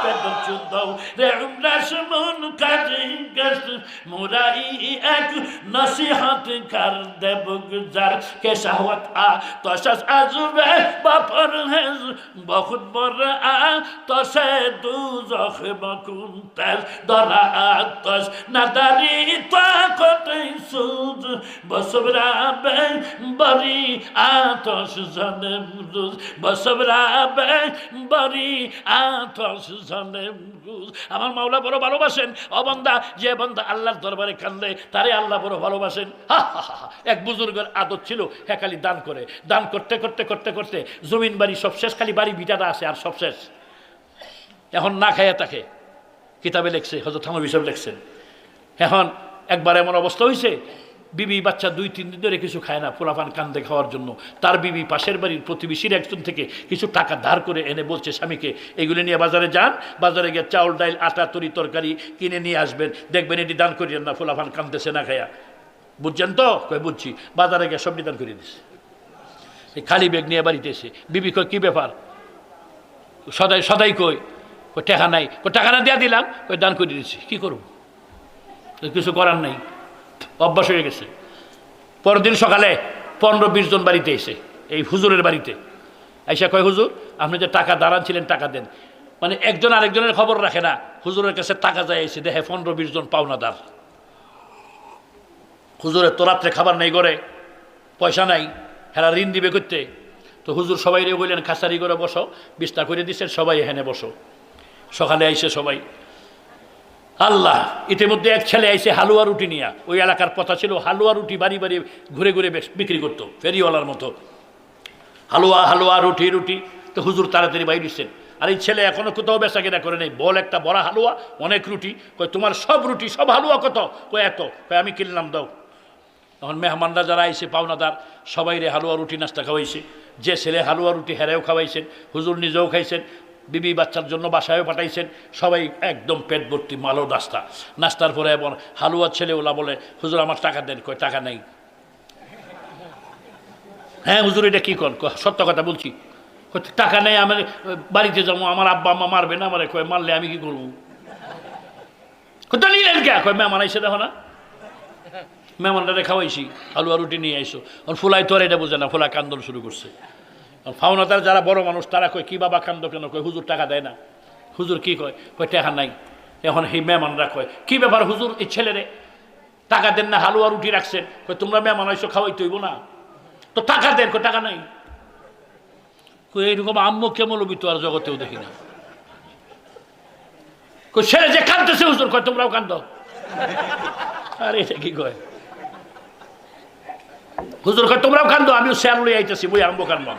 পেদর চুদাও রে উমরাস মন কাজে গস মুরাই এক নসিহত কর দেব গুজার কে শাহওয়াত আ তশাস আজবে বাপর হেজ বহুত বড় আ তসে দুজখ বকুন তার দরা আতশ নাদারি তাকত সুদ বসবরা বে বরি আতশ জানেম রুজ বসবরা বে বরি আতশ জানেম রুজ। আমার মাওলা বড় ভালোবাসেন। ও বান্দা, যে বান্দা আল্লাহর দরবারে কান্দে তারে আল্লাহ বড় ভালোবাসেন। এক বুজুর্গের আদত ছিল, হ্যাঁ খালি দান করে, দান করতে করতে করতে করতে জমিন বাড়ি সব শেষ, খালি বাড়ি ভিটাটা আছে আর সব শেষ। এখন না খাইয়া তাকে কিতাবে লেখছে, হযরত থানভী সাহেব লেখছেন। এখন একবার এমন অবস্থা হয়েছে, বিবি বাচ্চা 2-3 দিন ধরে কিছু খায় না, পোলাপান কান্দে খাওয়ার জন্য। তার বিবি পাশের বাড়ির প্রতিবেশীর একজন থেকে কিছু টাকা ধার করে এনে বলছে স্বামীকে, এগুলি নিয়ে বাজারে যান, বাজারে গিয়ে চাউল ডাইল আটা তরি তরকারি কিনে নিয়ে আসবেন, দেখবেন এটি দান করিয়েন না, পোলাপান কান্দেছে না খায়া। বুঝছেন তো? কই বুঝছি। বাজারে গিয়ে সবটি দান করিয়ে দিচ্ছে। এই খালি ব্যাগ নিয়ে বাড়িতে এসে বিবি কই কি ব্যাপার, সদাই কই টাকা নাই, টাকা না দিয়া দিলাম, কই দান করে দিচ্ছি, কি করব, কিছু করার নাই, অভ্যাস হয়ে গেছে। পরের দিন সকালে 15-20 জন বাড়িতে এসে, এই হুজুরের বাড়িতে আইসা কয়, হুজুর আপনি যে টাকা দাঁড়ান ছিলেন টাকা দেন। মানে একজন আরেকজনের খবর রাখে না, হুজুরের কাছে টাকা যায় এসে দেখে 15-20 জন পাওনাদার। হুজুরের তো রাত্রে খাবার নেই, ঘরে পয়সা নাই, হেরা ঋণ দিবে করতে। তো হুজুর সবাই রে বললেন খাসারি করে বসো, বিছনা করে দিচ্ছেন, সবাই এখানে বসো। সকালে আইসে সবাই আল্লাহ, ইতিমধ্যে এক ছেলে আইসে হালুয়া রুটি নিয়ে, ওই এলাকার কথা ছিল হালুয়া রুটি বাড়ি বাড়ি ঘুরে ঘুরে বিক্রি করতো ফেরিওয়ালার মতো, হালুয়া হালুয়া রুটি রুটি। তো হুজুর তাড়াতাড়ি বাইরে দিচ্ছেন, আর এই ছেলে এখনো কোথাও বেচা কেনা করে নেই। বল একটা বড় হালুয়া, অনেক রুটি। কই তোমার সব রুটি সব হালুয়া কত? কই এত। কই আমি কিনলাম, দাও। তখন মেহমানরা যারা আইসে পাওনাদার সবাই রে হালুয়া রুটি নাস্তা খাওয়াইছে। যে ছেলে হালুয়া রুটি হেরেও খাওয়াইছেন, হুজুর নিজেও খাইছেন, বিবি বাচ্চার জন্য বাসায়ও পাঠাইছেন, সবাই একদম পেট ভর্তি মালো নাস্তা। নাস্তার পরে এমন হালুয়ার ছেলে ওলা বলে, হুজুর আমার টাকা দেন। কয় টাকা নেই। হ্যাঁ হুজুর এটা কী কর? সত্য কথা বলছি। টাকা নেই, আমি বাড়িতে যাবো, আমার আব্বা আম্মা মারবে না আমারে। কয় মারলে আমি কি করবো? কোথাও নিলেন কে? কয় মেহমান আইসে দেখো না, মেহমানটারে খাওয়াইছি, হালুয়া রুটি নিয়ে আইসো। ফুলাই তো আর এটা বোঝে না, ফুলা কান্দন শুরু করছে। ফাউনাদার যারা বড় মানুষ তারা কয় কি বাবা কান্দ কেন? কয় হুজুর টাকা দেয় না। হুজুর কি কয়? কয় টাকা নাই। এখন এই মেহমানরা কয় কি ব্যাপার হুজুর, এই ছেলেরে টাকা দেন না, হালুয়া রুটি রাখছেন? কয় তোমরা মেহমান আইসো, খাওয়াই তৈব না, তো টাকা দেন। কয় টাকা নাই। কই এইরকম আম্মু কেমন তো আর জগতেও দেখি না। কই ছেলে যে কান্দতেছে হুজুর। কয় তোমরাও কান্দ। আরে এটা কি কয়? হুজুর কয় তোমরাও কান্দো, আমিও শেয়ার লই আইতেছি, বই আরম্ভ কান্দব।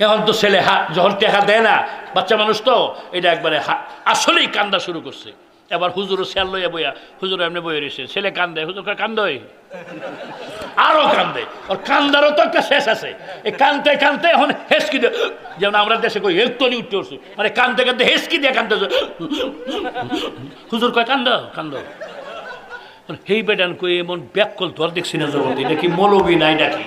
এখন তো ছেলে যখন টাকা দেয় না, বাচ্চা মানুষ তো, এটা একবারে আসলেই কান্দা শুরু করছে। এবার হুজুরও শেয়ার লইয়া বইয়া, হুজুর এমনি বইয়ে রয়েছে, ছেলে কান্দে। হুজুর কয় কান্দই, আরো কান্দে। ওর কান্দারও তো একটা শেষ আছে। এই কানতে কানতে এখন হেসকি দিয়ে, যেমন আমরা দেশে কই হেলতনি উঠতে উঠছে, মানে কানতে কানতে হেসকি দিয়ে কানতে। হুজুর কয় কান্দ কান্দ। হেই বেটান কই এমন ব্যাকল তোর দেখছি না জগতে, নাকি মৌলবি নাই নাকি?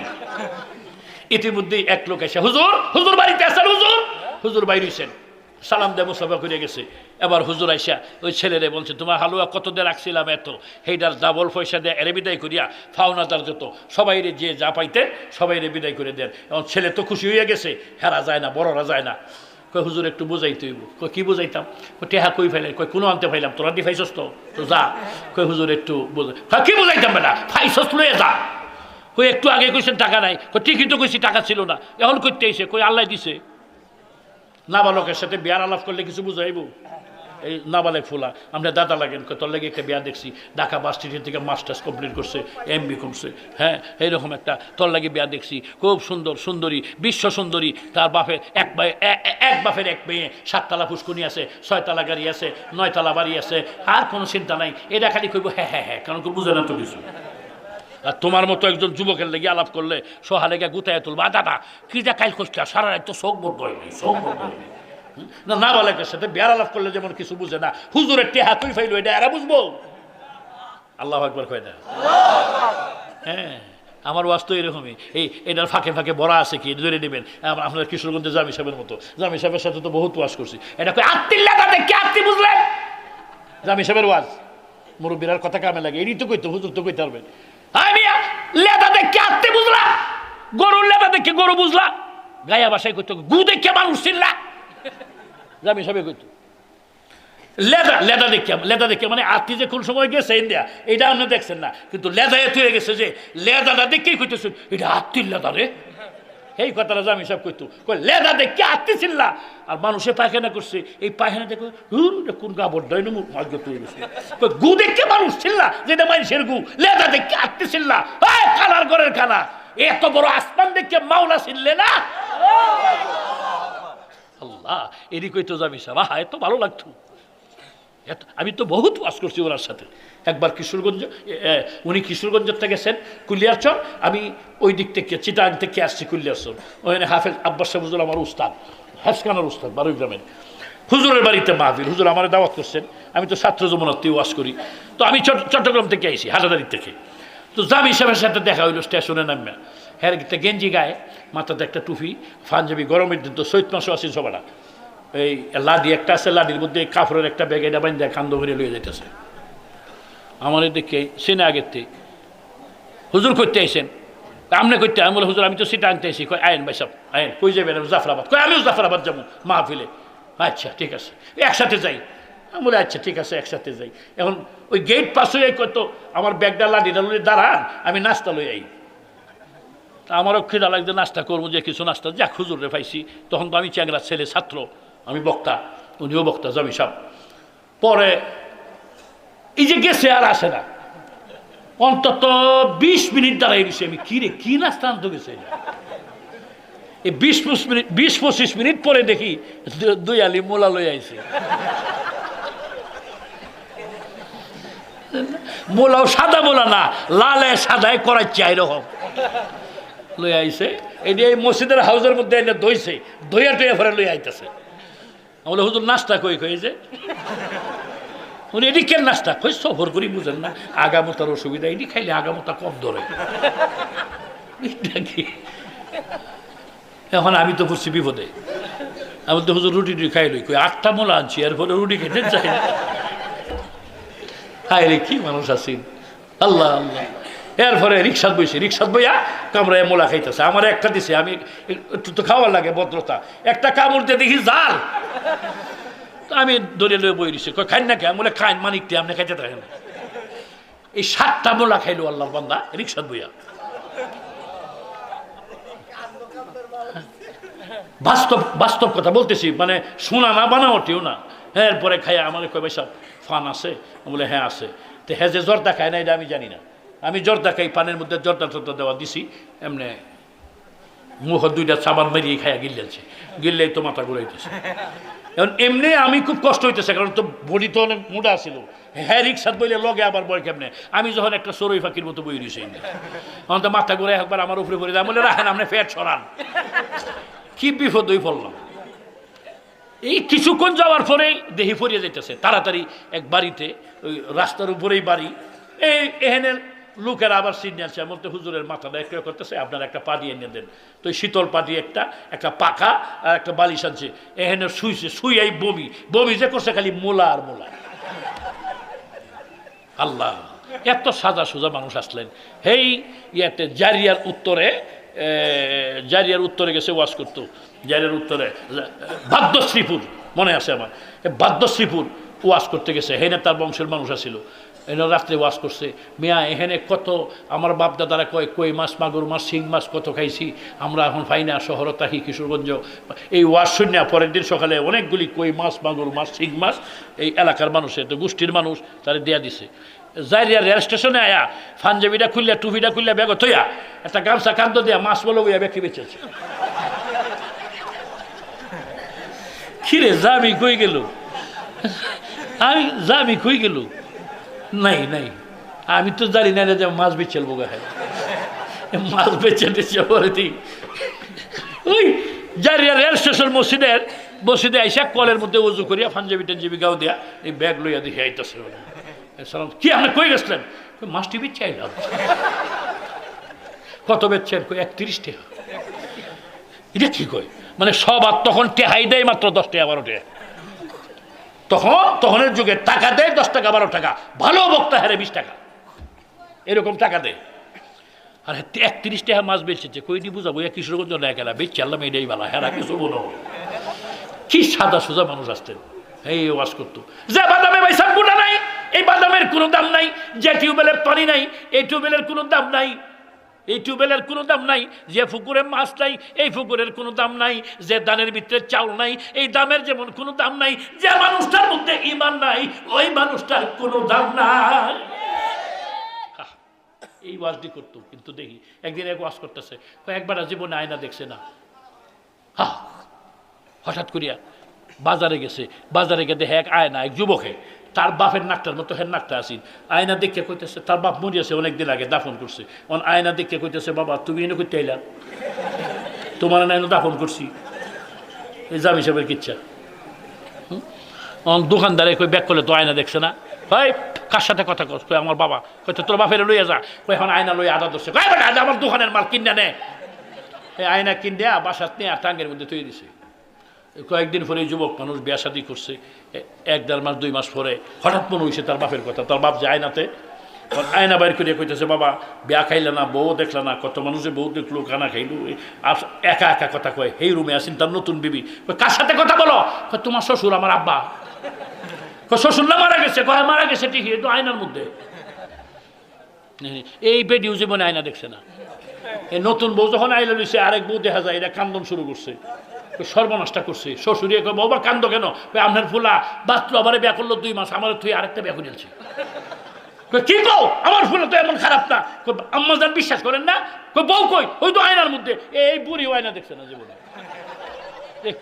ইতিমধ্যেই এক লোক এসে, হুজুর হুজুর বাড়িতে আসেন। হুজুর হুজুর বাইরে হইছেন, সালাম দেয় মুসাফা করে গেছে। এবার হুজুর আইসা ওই ছেলেরে বলছে, তোমার হালুয়া কত দিয়ে রাখছিলাম এত, সেইটার ডাবল পয়সা দিয়ে এরে বিদায় করিয়া ফাওনাদার যত সবাই রে যে যা পাইতেন সবাই রে বিদায় করে দেন। এবং ছেলে তো খুশি হয়ে গেছে, হেরা যায় না, বড়রা যায় না। কই হুজুর একটু বুঝাইতে হইব। কই কি বুঝাইতাম? কই টেহা কই ফাইলে? কই কোনো আনতে ফাইলাম, তোরা দি ফাইছস তো, তো যা। কই হুজুর একটু বুঝাই। কি বুঝাইতাম বেটা? ফাইছস লয়ে যা। কই একটু আগে কইছেন টাকা নাই। কই ঠিকই তো কইছি টাকা ছিল না, এখন করতে এসে কই আল্লাহ দিছে। নাবালকের সাথে বিয়ার আলাপ করলে কিছু বুঝাইব? এই নাবালেক ফুলা আমরা দাদা লাগেন, তোর লাগে একটা বিয়া দেখছি, ঢাকা ভার্সিটি থেকে মাস্টার্স কমপ্লিট করছে, এমবি করছে। হ্যাঁ এইরকম একটা তোর লাগে বিয়া দেখছি, খুব সুন্দর সুন্দরী, বিশ্ব সুন্দরী। তার বাপের এক বাপের এক মেয়ে, 7 তালা ফুসকুনি আছে, 6 তালা গাড়ি আছে, 9 তালা বাড়ি আছে, আর কোনো চিন্তা নাই। এটা খালি কইব হ্যাঁ হ্যাঁ হ্যাঁ, কারণ বুঝে না তো কিছু। আর তোমার মতো একজন যুবকের লেগে আলাপ করলে সোহা লেগে গুতায় তুলবা, দাদা কি যা কাল করতে সারা রাত তো শোক বোধ হয়নি, শোক বোধ হয়নি। না নাবালকের সাথে বিয়ার আলাপ করলে যেমন কিছু বুঝে না, হুজুরের টেহা তুই ফাইল এটা এরা বুঝবো? আল্লাহ একবার কয় না। হ্যাঁ আমার ওয়াজ তো এরকমই। এটার ফাঁকে ফাঁকে বড়া আছে কি ধরে নেবেন। আপনার কিশোরগঞ্জে জামি সাহেবের মতো, জামি সাহেবের সাথে তো বহুত ওয়াজ করছি। এটা কই আত্মিল্লা তাদের কি আত্মি বুঝলেন? জামি সাহেবের ওয়াজ মুরব্বীর কথা কামে লাগে, এরই তো কইতো, হুজুর তো কইতে পারবেন। লেদা দেখে আত্মি বুঝলা, গরুর লেদা দেখে গরু বুঝলা, গায়া বাসায় কইতো গু দেখে মানুষ চিনলা। জামি সাহেব কইতো লেদা দেখে মানে আত্মি যে কোন সময় গেছে ইন্ডিয়া, এটা আপনি দেখছেন না, কিন্তু লেদা এত হয়ে গেছে যে লেদাটা দেখেই কইতেছেন এটা আত্মির লেদা রে। এই কথাটা জামি সাহেব কইতো, কই লেদা দেখে আত্মি চিনলা। আর মানুষে পায়খানা করছে, এই পায়খানা দেখো কোন কাপড় দেয় গু দেখে মানুষ চিনলা, যেটা মানুষের গু। লেদা দেখে আত্মি চিনলা, খানার ঘরের খানা। এত বড় আসমান দেখে মাওলা চিনলে না? আল্লাহ এরই কইতো জামি সাহেব, এত ভালো লাগতো। আমি তো বহুত ওয়াজ করছি ওনার সাথে। একবার কিশোরগঞ্জ, উনি কিশোরগঞ্জতে গেছেন কুলিয়ারচর, আমি ওই দিক থেকে চিটাং থেকে আসছি কুলিয়ারচর। ওখানে হাফেজ আব্বাস সাহেব হুজুর আমার উস্তাদ, হেফখানার উস্তাদ বারুই গ্রামের। হুজুরের বাড়িতে মাহফিল, হুজুর আমার দাওয়াত করছেন। আমি তো ছাত্র যমুনাতে ওয়াজ করি, তো আমি চট্টগ্রাম থেকে আইছি, হাটাদারি থেকে। তো জামি সাহেবের সাথে দেখা হইলো স্টেশনে নামিয়া। হ্যাঁ একটা গেঞ্জি গায়ে, মাথাতে একটা টুপি, পাঞ্জাবি, গরমের দিন তো চৈত মাসও আছি সবাটা। এই লাডি একটা আছে, লাডির মধ্যে কাপড়ের একটা ব্যাগ, এটা বাইন্দা কান্দ করে লইয়ে যাইতেছে। আমার দেখে সিনে আগের থেকে হুজুর করতে আইসেন, আমনে করতে। আমি বলে হুজুর আমি তো সিটা আনতে আইসি। কয় আইন ভাই সব আইন। কই যাবেন? জাফরাবাদ। কয় আমিও জাফরাবাদ যাবো মাহফিলে। আচ্ছা ঠিক আছে একসাথে যাই। আমি বলে আচ্ছা ঠিক আছে একসাথে যাই। এখন ওই গেট পাস হয়ে কত আমার ব্যাগটা লাডিটা লই দাঁড়ান, আমি নাস্তা লই আই। আমারও খিদা লাগছে, নাস্তা করবো যে কিছু নাস্তা, যাক হুজুরে পাইছি। তখন তো আমি চ্যাংরা ছেলে, ছাত্র, আমি বক্তা, উনিও বক্তা, জামি সাহেব। পরে এই যে গেছে আর আসে না, অন্তত 20 মিনিট দাঁড়াই দিছে। আমি কি নাস্তা আনতে গেছে, এই 20-25 মিনিট পরে দেখি 2 আলি মোলা লই আইছে। মোলাও সাদা মোলা না, লালে সাদায় করাচ্ছে এরকম লই আইছে। এই মসজিদের হাউসের মধ্যে এনে দইছে, দইয়া টইয়া ফেরে লই আইতেছে। বলে হুজুর নাস্তা কই যে উনি এটি কেন নাস্তা কই, সফর করি বুঝেন না, আগামতার অসুবিধা, এটি খাইলে আগামতা কম ধরে। এখন আমি তো পড়ছি বিপদে। আমি তো হুজুর রুটি খাই লই, কই 8টা মোলা আনছি, এরপরে রুটি খেতে চাই না। হায় রে, কি মানুষ আছেন, আল্লাহ আল্লাহ। এরপরে রিক্সাত বইয়া কামড়ায় মোলা খাইতেছে। আমার একটা দিছে, আমি একটু তো খাওয়ার লাগে ভদ্রতা, একটা কামড় দিয়ে দেখি জাল। আমি ধরে লয়ে বই দিছি, খাই না কে বলে খাইন মানিকটি আপনি খাইতে থাকেন। এই 7টা মোলা খাইলো আল্লাহর বান্দা রিক্সাত বইয়া। বাস্তব কথা বলতেছি, মানে শোনা না বানাওটিও না। এরপরে খাইয়া আমার কই ভাই সাহেব ফান আছে, বলে হ্যাঁ আছে। তো হ্যাঁ, যে জর্দা খায় না এটা আমি জানি না, আমি জর্দা খাই, পানের মধ্যে জর্দা দেওয়া দিছি, এমনি মুখ 2টা সাবান মেরিয়ে খাইয়া গিললেই তো মাথা ঘুরাইতেছে। এখন এমনি আমি খুব কষ্ট হইতেছে, কারণ তো বডি তো অনেক মোটা ছিল। হ্যাঁ রিক্সাত বইলে লগে আবার বয় কেমনে, আমি যখন একটা সরই ফাঁকির মতো বই দিয়েছি, তখন তো মাথা ঘুরে একবার আমার উপরে পড়ে যায়। বলে রাখেন আপনি ফ্যাট সরান, কি বিপদ হয়ে পড়লাম। এই কিছুক্ষণ যাওয়ার পরেই দেহি ফরিয়ে যাইতেছে তাড়াতাড়ি এক বাড়িতে, ওই রাস্তার উপরেই বাড়ি। এহেনের লোকেরা আবার সিট নিয়ে আসছে, এমন তো হুজুরের মাথাটা একটু করতেছে, আপনার একটা পাটি এনে দেন। তো ওই শীতল পাটি একটা পাখা আর একটা বালিশ আনছে। এহেনের শুইয়াই বমি যে করছে, খালি মোলা আর মোলা। আল্লাহ, এত সাদা সোজা মানুষ আসলেন। হেই ইয়াতে জারিয়ার উত্তরে গেছে ওয়াজ করতো। জারিয়ার উত্তরে বাদ্যশ্রীপুর মনে আছে আমার, বাদ্যশ্রীপুর ওয়াজ করতে গেছে। হেনে তার বংশের মানুষ আসছিল, এনে রাত্রে ওয়াজ করছে। মিয়া এখানে কত আমার বাপ দাদারা কই মাছ, মাগুর মাছ, শিং মাছ কত খাইছি আমরা, এখন পাই না। শহরে থাকি কিশোরগঞ্জ। এই ওয়াজ শুনে পরের দিন সকালে অনেকগুলি কই মাছ, মাগুর মাছ, শিং মাছ এই এলাকার মানুষের, তো গোষ্ঠীর মানুষ তারা দেয়া দিছে। জারিয়া রেল স্টেশনে আয়া পাঞ্জাবিটা খুললে, টুপিটা খুললে, ব্যাগ থইয়া একটা গামছা কান্দ দিয়া মাছ বলে বইয়া ব্যক্তি বেঁচেছে। খিরে জামি কই গেল, জামি কই গেল, নাই আমি তো জানি না যে মাছ বেচেল বোগা হয়, মাছ বেচে পরে দিই। ওই জারিয়া রেল স্টেশন মসজিদে আইসা কলের মধ্যে উজু করিয়া পাঞ্জাবি টাঞ্জাবি গাও দিয়া এই ব্যাগ লইয়া দেখে আইতেছে। কি আপনি কই গেছিলেন? মাছটি বেচে আইলাম। কত বেচছেন? 31 টাকা। এটা কি কয়, মানে সব আর তখন টেহাই দেয় মাত্র 10 টাকা 12 টাকা। তখনের যুগে টাকা দেয় 10 টাকা 12 টাকা, ভালো বক্তা হারে 20 টাকা এরকম টাকা দেয়। আর 31 টাকা মাছ বেচেছে, কইনি বুঝাবো কিশোরগঞ্জ না গেলা বেচে আল্লাহ এটাই বেলা হেরা কিছু বলো। কি সাদা সোজা মানুষ আসতেন, এই ওয়াজ করতো যে বাদামে পয়সা গুণা নাই, এই বাদামের কোনো দাম নাই, যে টিউবওয়েলের পানি নাই এই টিউবওয়েলের কোনো দাম নাই, এই টিউবওয়েলের কোনো দাম নাই, যে পুকুরে মাছ নাই এই পুকুরের কোনো দাম নাই, যে দানের ভিতরে চাউল নাই এই দামের যেমন কোনো দাম নাই, যে মানুষটার মধ্যে ঈমান নাই ওই মানুষটার কোনো দাম নাই। এই ওয়াজটি করতো। কিন্তু দেখি একদিন এক ওয়াজ করতেছে, একবার জীবনে আয়না দেখছে না। হঠাৎ করিয়া বাজারে গিয়ে দেখে এক আয়না, এক যুবকে তার বাপের নাকটার মতো হের নাকটা আসিন। আয়না দেখে কইতেছে, তার বাপ মরিয়াছে অনেকদিন আগে, দাফন করছে। আয়না দেখে কইতেছে, বাবা তুমি এনে করতে আইলা, তোমার আয়না দাফন করছি। এই জামি সাহেবের কিচ্ছা। দোকানদারে কই ব্যাক করলে তো আয়না দেখছে না, ভাই কার সাথে কথা কস? কই আমার বাবা। কইতে তোর বাপের লইয়া যা। কই এখন আয়না লইয়া আদা ধরছে, আমার দোকানের মাল কিনে নে। এই আয়না কিনে বাসাত নিয়ে টাঙ্গের মধ্যে তৈরি দিছে। কয়েকদিন পরে যুবক মানুষ বিয়া শাদী করছে, 1-1.5 মাস 2 মাস পরে হঠাৎ মনে হয়েছে তার বাপের কথা। তার বাপ যে আয়নাতে, আয়না বাইর করিয়া কইতেছে, বাবা বিয়া খাইলে না, বউ দেখলে না, কত মানুষে বউ দেখলো, খানা খাইলো, একা একা কথা কয়। এই রুমে আসেন তার নতুন বিবি। কার সাথে কথা বলো? তোমার শ্বশুর, আমার আব্বা। শ্বশুর না মারা গেছে? মারা গেছে ঠিকই, একটু আয়নার মধ্যে। এই বেডিও জীবনে আয়না দেখছে না। এই নতুন বউ যখন আইলে লইছে, আরেক বউ দেখা যায়, এটা কান্দন শুরু করছে। সর্বনাশটা করছে। শ্বশুরিয়ে কয় বাবা কান্দ কেন? আপনার ফুলা বাঁচলো, আবার বিয়া করলো 2 মাস, আমার তুই আরেকটা বিয়া করে নিয়েছে। কি কও? আমার ফুলা তো এমন খারাপ না। আম্মা যান বিশ্বাস করেন না? বউ কই? ওই তো আয়নার মধ্যে। এই বুড়ি আয়না দেখছে না জীবনে।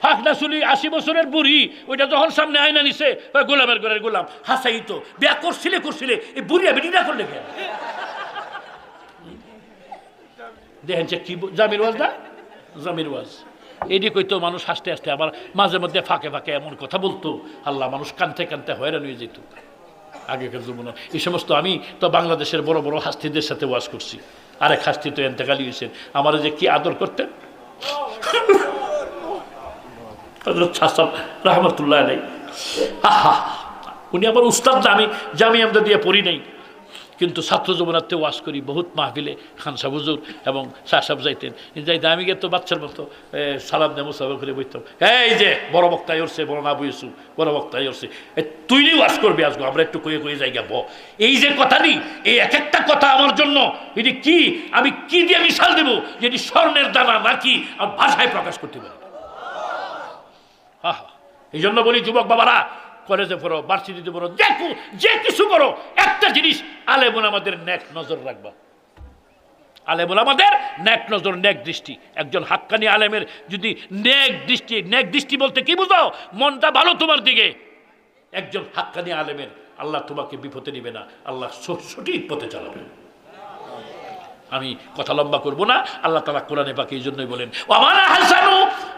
ফাঁকনা চুলি 80 বছরের বুড়ি, ওইটা যখন সামনে আয়না নিছে, গোলামের ঘরের গোলাম হাসাই তো বিয়া করছিলে এই বুড়ি আমি না করলে কেন? দেখেন কি জামির ওয়াজ না? জামির ওয়াজ এদিক হইতো মানুষ হাসতে হাসতে, আবার মাঝে মধ্যে ফাঁকে ফাঁকে এমন কথা বলতো, আল্লাহ মানুষ কানতে কানতে হয়রান হয়ে যেত আগেকার জীবনে। এই সমস্ত আমি তো বাংলাদেশের বড় বড় হাস্তিদের সাথে ওয়াজ করছি। আরেক হাস্তি তো এন্তেকালি হয়েছেন, আমার যে কি আদর করতেন রহমতুল্লাহ আলাই। আহা, উনি আমার উস্তাদ না, আমি জামিয়া দিয়ে পড়ি নাই, কিন্তু ছাত্র জীবনার্থে ওয়াজ করি বহুত মাহফিলে। খান সাহেব হুজুর এবং শাহ সাহেব যাইতেন, আমি গিয়ে তো বাচ্চার মতো সালাম দেবো সাহেব করে বইতাম, এই যে বড় বক্তাই উঠছে, বড় না বইছু, বড় বক্তাই উঠছে, তুই নি ওয়াজ করবি আসবো, আমরা একটু কয়ে জায়গা ব। এই যে কথা নি, এই এক একটা কথা আমার জন্য এটি কি, আমি কি দিয়ে মিশাল দেবো যে এটি স্বর্ণের দানা নাকি আর ভাষায় প্রকাশ করতে পারি। এই জন্য বলি যুবক বাবারা, কলেজে পড়ো, ভার্সিটিতে পড়ো, যে কিছু করো, একটা জিনিস আলেমুল আমাদের নেক নজর রাখবা। আলেমুল আমাদের নেক নজর, নেক দৃষ্টি। একজন হাক্কানি আলেমের যদি নেক দৃষ্টি বলতে কি বুঝাও? মনটা ভালো তোমার দিকে। একজন হাক্কানি আলেমের আল্লাহ তোমাকে বিপদে নিবে না, আল্লাহ সঠিক পথে চালাবে। আমি কথা লম্বা করব না। আল্লাহ তাআলা কোরআনে পাকে এই জন্যই বলেন, ওয়ামানা হাসানু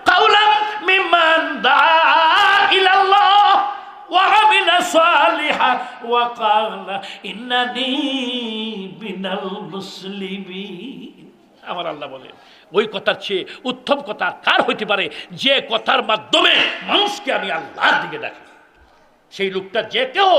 কাওলাম মিম্মান দাআ ইলাল্লাহ ওয়া আমিলা সালিহান ওয়া ক্বালা ইন্নানি মিনাল মুসলিমিন। আমার আল্লাহ বলেন, ওই কথার চেয়ে উত্তম কথা কার হইতে পারে যে কথার মাধ্যমে মানুষকে আমি আল্লাহর দিকে ডাকি। সেই লোকটা যে কেউ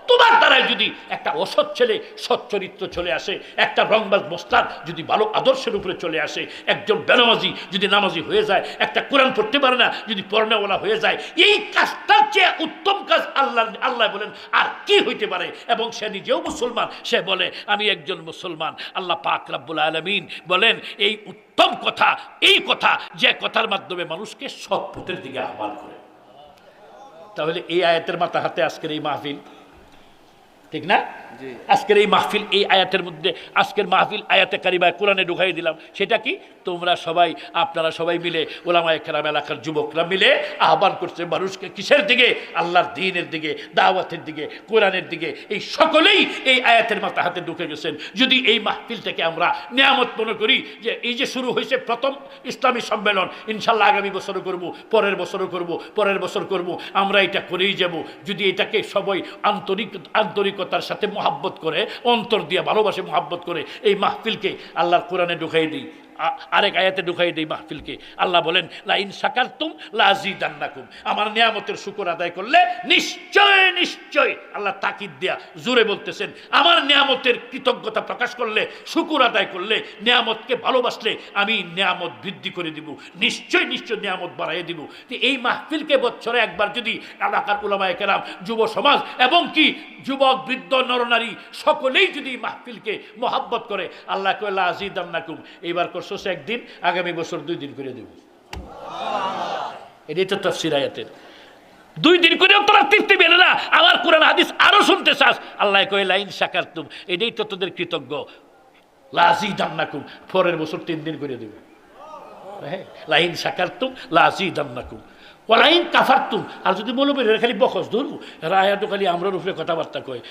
তোমার দ্বারাই যদি একটা অসৎ ছেলে সচ্চরিত্র চলে আসে, একটা রংবাজ মোস্তাদ যদি ভালো আদর্শের উপরে চলে আসে, একজন বেনামাজি যদি নামাজি হয়ে যায়, একটা কোরআন পড়তে পারে না যদি পড়নেওয়ালা হয়ে যায়, এই কাজটার চেয়ে উত্তম কাজ আল্লাহ বলেন আর কি হইতে পারে? এবং সে নিজেও মুসলমান, সে বলে আমি একজন মুসলমান। আল্লাহ পাক রব্বুল আলামিন বলেন এই উত্তম কথা, এই কথা যে কথার মাধ্যমে মানুষকে সৎ পথের দিকে আহ্বান করে। তাহলে এই আয়াতের মাথা হাতে আজকের এই মাহফিল, ঠিক না? আজকের এই মাহফিল, এই আয়াতের মধ্যে আজকের মাহফিল আয়াতে কারিমায় কোরআনে ঢুকাই দিলাম। সেটা কি? তোমরা সবাই, আপনারা সবাই মিলে, ওলামায়ে কেরাম এলাকার যুবকরা মিলে আহ্বান করছে মানুষকে কিসের দিকে? আল্লাহর দ্বীনের দিকে, দাওয়াতের দিকে, কোরআনের দিকে। এই সকলেই এই আয়াতের মাথা হাতে ঢুকে গেছেন। যদি এই মাহফিলটাকে আমরা নিয়ামত মনে করি, যে এই যে শুরু হয়েছে প্রথম ইসলামী সম্মেলন, ইনশাল্লাহ আগামী বছরও করব, পরের বছরও করব, পরের বছর করব, আমরা এটা করেই যাব। যদি এটাকে সবাই আন্তরিকতার সাথে মহাব্বত করে, অন্তর দিয়ে ভালোবাসে মহাব্বত করে এই মাহফিলকে আল্লাহর কোরআনে ঢুকাই দিই, আরেক আয়াতে ঢুকাই দিই মাহফিলকে। আল্লাহ বলেন লা ইন শাকারতুম লাযিদান্নাকুম, আমার নিয়ামতের শুকর আদায় করলে নিশ্চয় নিশ্চয়, আল্লাহ তাকিদ দিয়া জোরে বলতেছেন, আমার নিয়ামতের কৃতজ্ঞতা প্রকাশ করলে, শুকর আদায় করলে, নিয়ামতকে ভালোবাসলে আমি নিয়ামত বৃদ্ধি করে দিব, নিশ্চয় নিশ্চয় নিয়ামত বাড়াইয়ে দিব। এই মাহফিলকে বছরে একবার যদি এলাকার উলামায়ে কেরাম, যুব সমাজ এবং কি যুবক বৃদ্ধ নরনারী সকলেই যদি মাহফিলকে মহাব্বত করে, আল্লাহ কয় লাযিদান্নাকুম, এইবার করছো একদিন, আগামী বছর 2 দিন করে দেব। এটাই তো তাফসীর আয়াতের। 2 দিন করেও তোরা তৃপ্তি পেলে না, আমার কোরআন হাদিস আরো শুনতে চাস, আল্লাহ কয় লা ইন শাকারতুম, এটাই তো তোদের কৃতজ্ঞ, লাযিদান্নাকুম, পরের বছর 3 দিন করে দেব। হ্যাঁ, লা ইন শাকারতুম লাযিদান্নাকুম ওয়া লা ইন কাফারতুম। আর যদি বলবে এরা খালি বকস ধরু, এরা আয়াত খালি আমরার উপরে কথাবার্তা কয়,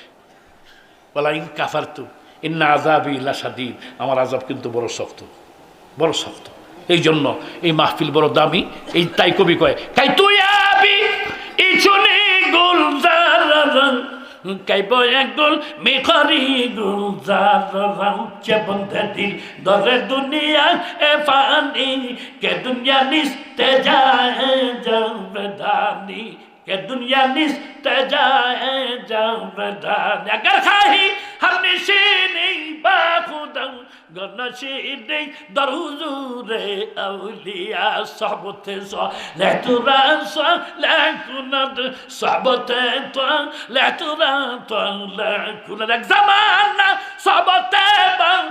ওয়া লা ইন কাফারতুম ইন্না আযাবি লাশাদীদ, আমার আযাব কিন্তু বড় শক্ত, বড় শক্ত। এই জন্য এই মাহফিল বড় দামি। এই তাই কবি কয়, কাই তুই আবি ইচুনি গুলজারান কাই বয় গুল মেখরি গুলজারান চেবন্ধে দিল দরে দুনিয়া এ ফানি কে দুনিয়া নিস্তে যায় জাবদানি কে দুনিয়া নিস্তে যায় জাবদানি अगर খাহি हम निशीनी बाखुदम गनशीनी दरुजुरे अवलिया सबते सो लेतुरा सो लेकुनद सबते तो लेतुरा तो लेकुनद एक ज़माना सबते बं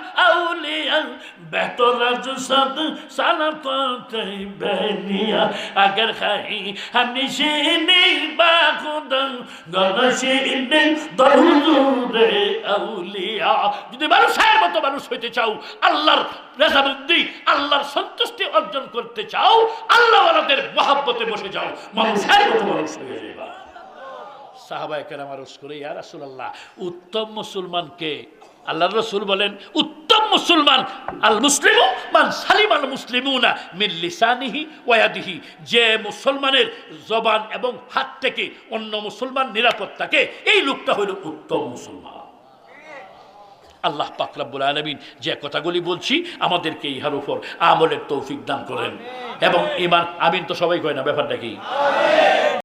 আউলিয়া বেতরাজ সাদ সালাতে বেনিয়া আগার খাই হানিশিনি বা খুদা গনশিনি দরুদে আউলিয়া। যদি মানুষের মতো মানুষ হইতে চাও, আল্লাহর রেজামন্দি, আল্লাহর সন্তুষ্টি অর্জন করতে চাও, আল্লাহওয়ালাদের মহব্বতে বসে যাও, মানুষের মতো মানুষ হয়ে যাবে। সাহাবায়ে কেরাম আরজ করে, ইয়া রাসূলুল্লাহ, উত্তম মুসলমানকে আল্লাহর রাসূল বলেন, উত্তম মুসলমান আল মুসলিমু মান সালিম আল মুসলিমুনা মিন লিসানিহি ওয়া ইয়াদিহি, যে মুসলমানের জবান এবং হাত থেকে অন্য মুসলমান নিরাপদ থাকে, এই লোকটা হইল উত্তম মুসলমান। আল্লাহ পাক রব্বুল আলামিন যে কথাগুলি বলছি আমাদেরকে ইহার উপর আমলের তৌফিক দান করেন এবং ঈমান। আমিন তো সবাই কয় না, ব্যাপারটা কি?